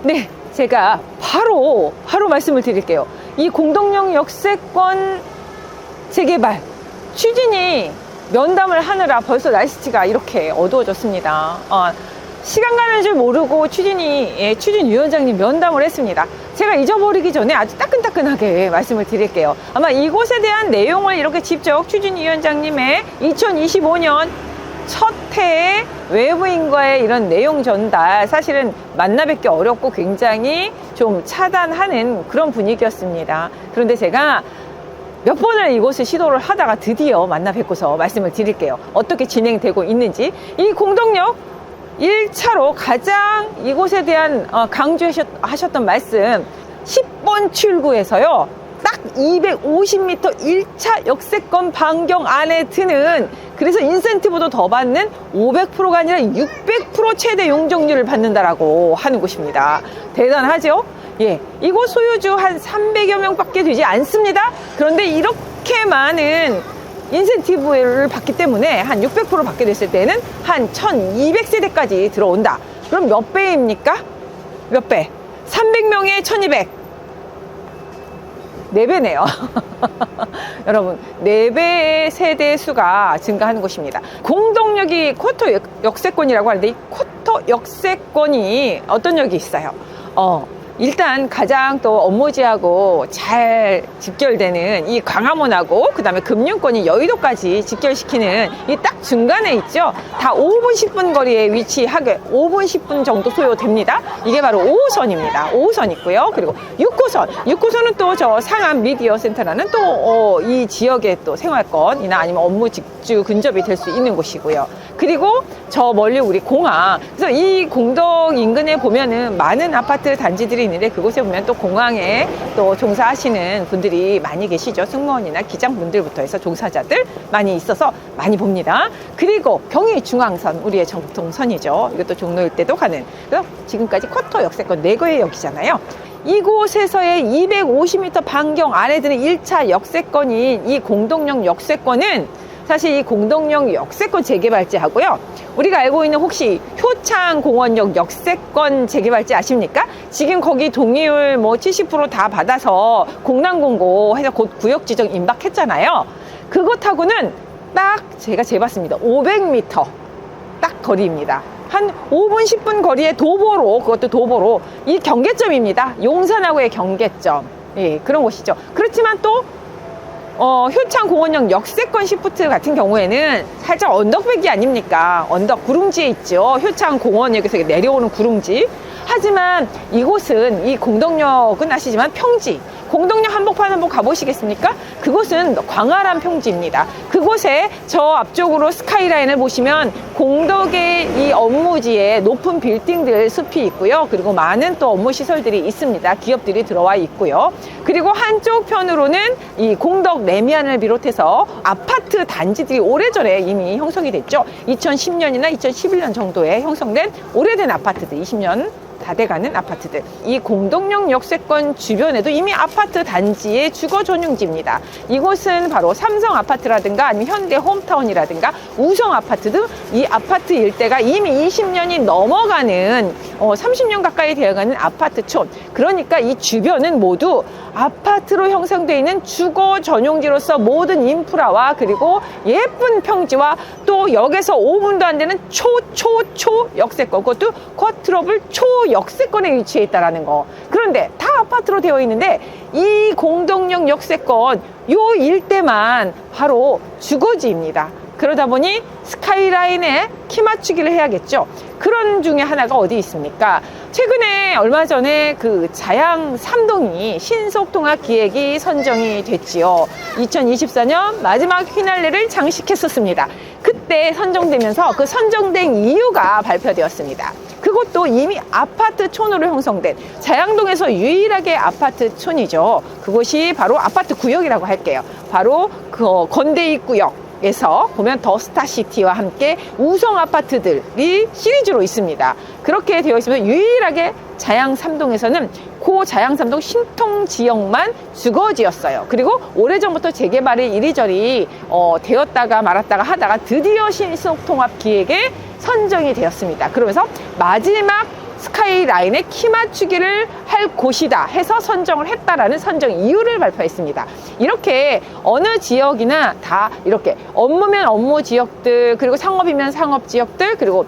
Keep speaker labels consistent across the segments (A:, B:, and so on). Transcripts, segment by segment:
A: 네, 제가 바로 말씀을 드릴게요. 이 공동역 역세권 재개발 추진이 면담을 하느라 벌써 날씨가 이렇게 어두워졌습니다. 시간 가는 줄 모르고 추진위원장님 면담을 했습니다. 제가 잊어버리기 전에 아주 따끈따끈하게 말씀을 드릴게요. 아마 이곳에 대한 내용을 이렇게 직접 추진위원장님의 2025년 첫 해의 외부인과의 이런 내용 전달, 사실은 만나 뵙기 어렵고 굉장히 좀 차단하는 그런 분위기였습니다. 그런데 제가 몇 번을 이곳을 시도를 하다가 드디어 만나 뵙고서 말씀을 드릴게요. 어떻게 진행되고 있는지. 이 공동역 1차로 가장 이곳에 대한 강조하셨던 말씀, 10번 출구에서요 딱 250m 1차 역세권 반경 안에 드는, 그래서 인센티브도 더 받는 500%가 아니라 600% 최대 용적률을 받는다라고 하는 곳입니다. 대단하죠? 예, 이곳 소유주 한 300여 명밖에 되지 않습니다. 그런데 이렇게 많은 인센티브를 받기 때문에 한 600% 받게 됐을 때는 한 1200세대까지 들어온다. 그럼 몇 배입니까? 몇 배? 300명에 1200. 4배네요. 여러분, 4배의 세대 수가 증가하는 곳입니다. 공동역이 쿼터 역세권이라고 하는데, 이 쿼터 역세권이 어떤 역이 있어요? 일단 가장 또 업무지하고 잘 직결되는 이 광화문하고, 그 다음에 금융권이 여의도까지 직결시키는 이 딱 중간에 있죠. 다 5분 10분 거리에 위치하게 5분 10분 정도 소요됩니다. 이게 바로 5호선입니다 5호선 있고요. 그리고 6호선은 또 저 상암 미디어 센터라는 또 이 지역의 또 생활권이나 아니면 업무 직주 근접이 될 수 있는 곳이고요. 그리고 저 멀리 우리 공항, 그래서 이 공덕 인근에 보면은 많은 아파트 단지들이 있는데, 그곳에 보면 또 공항에 또 종사하시는 분들이 많이 계시죠. 승무원이나 기장분들부터 해서 종사자들 많이 있어서 많이 봅니다. 그리고 경의중앙선, 우리의 정통선이죠. 이것도 종로 일대도 가는. 그래서 지금까지 쿼터 역세권 4개의 역이잖아요. 이곳에서의 250m 반경 안에 드는 1차 역세권인 이 공동역 역세권은 사실 이 공동역 역세권 재개발지 하고요, 우리가 알고 있는 혹시 효창공원역 역세권 재개발지 아십니까? 지금 거기 동의율 뭐 70% 다 받아서 공란공고 해서 곧 구역 지정 임박했잖아요. 그것하고는 딱 제가 재봤습니다. 500m 딱 거리입니다. 한 5분 10분 거리에 도보로, 그것도 도보로, 이 경계점입니다. 용산하고의 경계점. 예, 그런 곳이죠. 그렇지만 또 효창공원역 역세권 시프트 같은 경우에는 살짝 언덕배기 아닙니까? 언덕 구릉지에 있죠. 효창공원역에서 내려오는 구릉지. 하지만 이곳은, 이 공덕역은 아시지만 평지, 공덕역 한복판 한번 가보시겠습니까? 그곳은 광활한 평지입니다. 그곳에 저 앞쪽으로 스카이라인을 보시면 공덕의 이 업무지에 높은 빌딩들 숲이 있고요. 그리고 많은 또 업무 시설들이 있습니다. 기업들이 들어와 있고요. 그리고 한쪽 편으로는 이 공덕 레미안을 비롯해서 아파트 단지들이 오래전에 이미 형성이 됐죠. 2010년이나 2011년 정도에 형성된 오래된 아파트들, 20년 다 돼가는 아파트들. 이 공동역 역세권 주변에도 이미 아파트 단지의 주거 전용지입니다. 이곳은 바로 삼성 아파트라든가 아니면 현대 홈타운이라든가 우성 아파트 등 이 아파트 일대가 이미 20년이 넘어가는 30년 가까이 되어가는 아파트촌. 그러니까 이 주변은 모두 아파트로 형성되어 있는 주거 전용지로서 모든 인프라와 그리고 예쁜 평지와 또 역에서 5분도 안 되는 초 역세권, 그것도 쿼트러블 초 역세권에 위치해 있다라는 거. 그런데 다 아파트로 되어 있는데 이 공동역 역세권 요 일대만 바로 주거지입니다. 그러다 보니 스카이라인에 키 맞추기를 해야겠죠. 그런 중에 하나가 어디 있습니까? 최근에 얼마 전에 그 자양 3동이 신속통합 기획이 선정이 됐지요. 2024년 마지막 휘날레를 장식했었습니다. 그때 선정되면서 그 선정된 이유가 발표되었습니다. 그것도 이미 아파트촌으로 형성된 자양동에서 유일하게 아파트촌이죠. 그것이 바로 아파트 구역이라고 할게요. 바로 그 건대입 구역에서 보면 더 스타시티와 함께 우성 아파트들이 시리즈로 있습니다. 그렇게 되어 있으면 유일하게 자양 3동에서는 그 자양 3동 신통 지역만 주거지였어요. 그리고 오래전부터 재개발이 이리저리 되었다가 말았다가 하다가 드디어 신속통합 기획에 선정이 되었습니다. 그러면서 마지막 스카이라인에 키 맞추기를 할 곳이다 해서 선정을 했다라는 선정 이유를 발표했습니다. 이렇게 어느 지역이나 다 이렇게 업무면 업무 지역들, 그리고 상업이면 상업 지역들, 그리고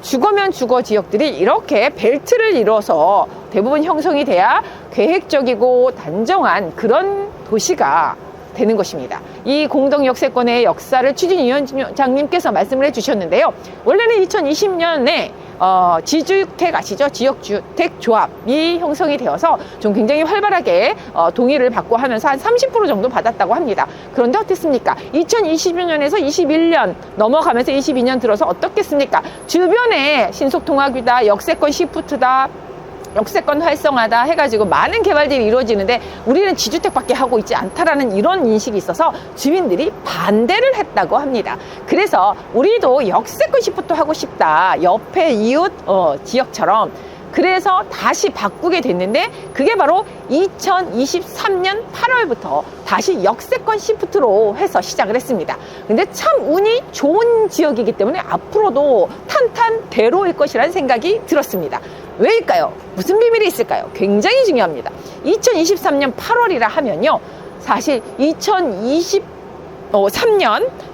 A: 주거면 주거 지역들이 이렇게 벨트를 이뤄서 대부분 형성이 돼야 계획적이고 단정한 그런 도시가 되는 것입니다. 이 공동역세권의 역사를 추진위원장님께서 말씀을 해주셨는데요. 원래는 2020년에 지주택 아시죠? 지역주택 조합이 형성이 되어서 좀 굉장히 활발하게 동의를 받고 하면서 한 30% 정도 받았다고 합니다. 그런데 어땠습니까? 2020년에서 21년 넘어가면서 22년 들어서 어떻겠습니까? 주변에 신속통합이다, 역세권 시프트다, 역세권 활성화다 해가지고 많은 개발들이 이루어지는데 우리는 지주택밖에 하고 있지 않다라는 이런 인식이 있어서 주민들이 반대를 했다고 합니다. 그래서 우리도 역세권 시프트 하고 싶다, 옆에 이웃 지역처럼. 그래서 다시 바꾸게 됐는데 그게 바로 2023년 8월부터 다시 역세권 시프트로 해서 시작을 했습니다. 근데 참 운이 좋은 지역이기 때문에 앞으로도 탄탄대로일 것이라는 생각이 들었습니다. 왜일까요? 무슨 비밀이 있을까요? 굉장히 중요합니다. 2023년 8월이라 하면요, 사실 2023년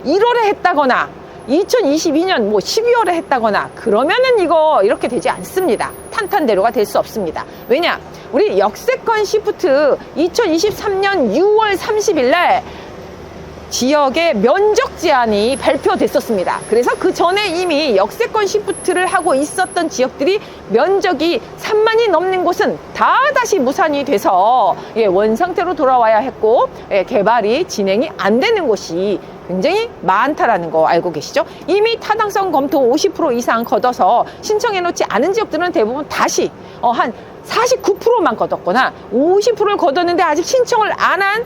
A: 1월에 했다거나 2022년 뭐 12월에 했다거나 그러면은 이거 이렇게 되지 않습니다. 탄탄대로가 될 수 없습니다. 왜냐? 우리 역세권 시프트 2023년 6월 30일 날 지역의 면적 제한이 발표됐었습니다. 그래서 그 전에 이미 역세권 시프트를 하고 있었던 지역들이 면적이 3만이 넘는 곳은 다 다시 무산이 돼서 원상태로 돌아와야 했고 개발이 진행이 안 되는 곳이 굉장히 많다라는 거 알고 계시죠? 이미 타당성 검토 50% 이상 걷어서 신청해 놓지 않은 지역들은 대부분 다시 한 49%만 걷었거나 50%를 걷었는데 아직 신청을 안 한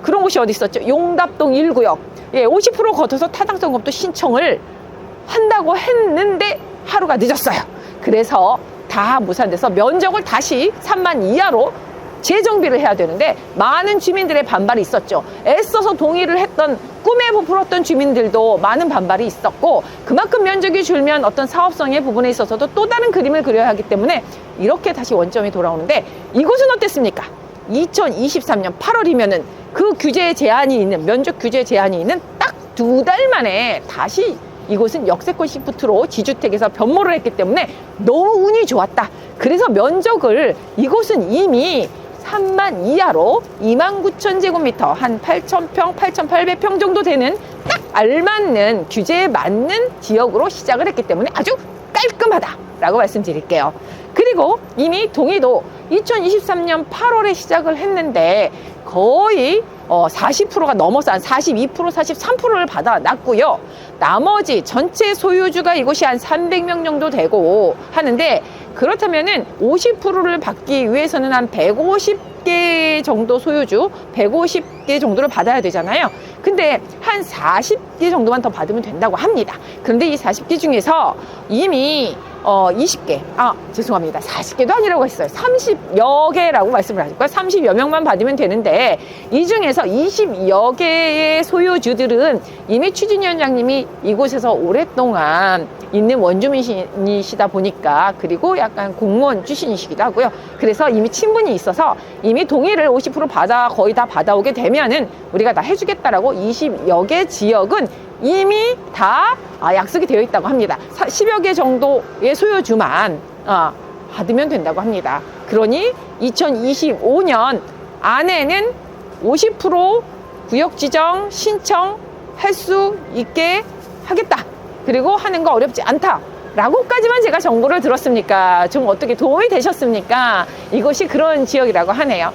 A: 그런 곳이 어디 있었죠? 용답동 1구역 50% 걷어서 타당성 검토 신청을 한다고 했는데 하루가 늦었어요. 그래서 다 무산돼서 면적을 다시 3만 이하로 재정비를 해야 되는데 많은 주민들의 반발이 있었죠. 애써서 동의를 했던, 꿈에 부풀었던 주민들도 많은 반발이 있었고, 그만큼 면적이 줄면 어떤 사업성의 부분에 있어서도 또 다른 그림을 그려야 하기 때문에 이렇게 다시 원점이 돌아오는데, 이곳은 어땠습니까? 2023년 8월이면은 그 규제 제한이 있는, 면적 규제 제한이 있는 딱 2달 만에 다시 이곳은 역세권 시프트로 지주택에서 변모를 했기 때문에 너무 운이 좋았다. 그래서 면적을 이곳은 이미 3만 이하로 29,000제곱미터, 한 8,000평, 8,800평 정도 되는 딱 알맞는 규제에 맞는 지역으로 시작을 했기 때문에 아주 깔끔하다라고 말씀드릴게요. 그리고 이미 동의도 2023년 8월에 시작을 했는데 거의 40%가 넘어서 한 42%, 43%를 받아놨고요. 나머지 전체 소유주가 이곳이 한 300명 정도 되고 하는데, 그렇다면은 50%를 받기 위해서는 한 150개 정도 소유주, 150개 정도를 받아야 되잖아요. 근데 한 40개 정도만 더 받으면 된다고 합니다. 그런데 이 40개 중에서 이미 20개, 죄송합니다. 40개도 아니라고 했어요. 30여 개라고 말씀을 하실까요? 30여 명만 받으면 되는데, 이 중에서 20여 개의 소유주들은 이미 추진위원장님이 이곳에서 오랫동안 있는 원주민이시다 보니까, 그리고 약간 공무원 출신이시기도 하고요. 그래서 이미 친분이 있어서 이미 동의를 50% 거의 다 받아오게 되면은 우리가 다 해주겠다라고 20여 개 지역은 이미 다 약속이 되어 있다고 합니다. 10여 개 정도의 소유주만 받으면 된다고 합니다. 그러니 2025년 안에는 50% 구역 지정 신청할 수 있게 하겠다. 그리고 하는 거 어렵지 않다. 라고까지만 제가 정보를 들었습니까? 좀 어떻게 도움이 되셨습니까? 이것이 그런 지역이라고 하네요.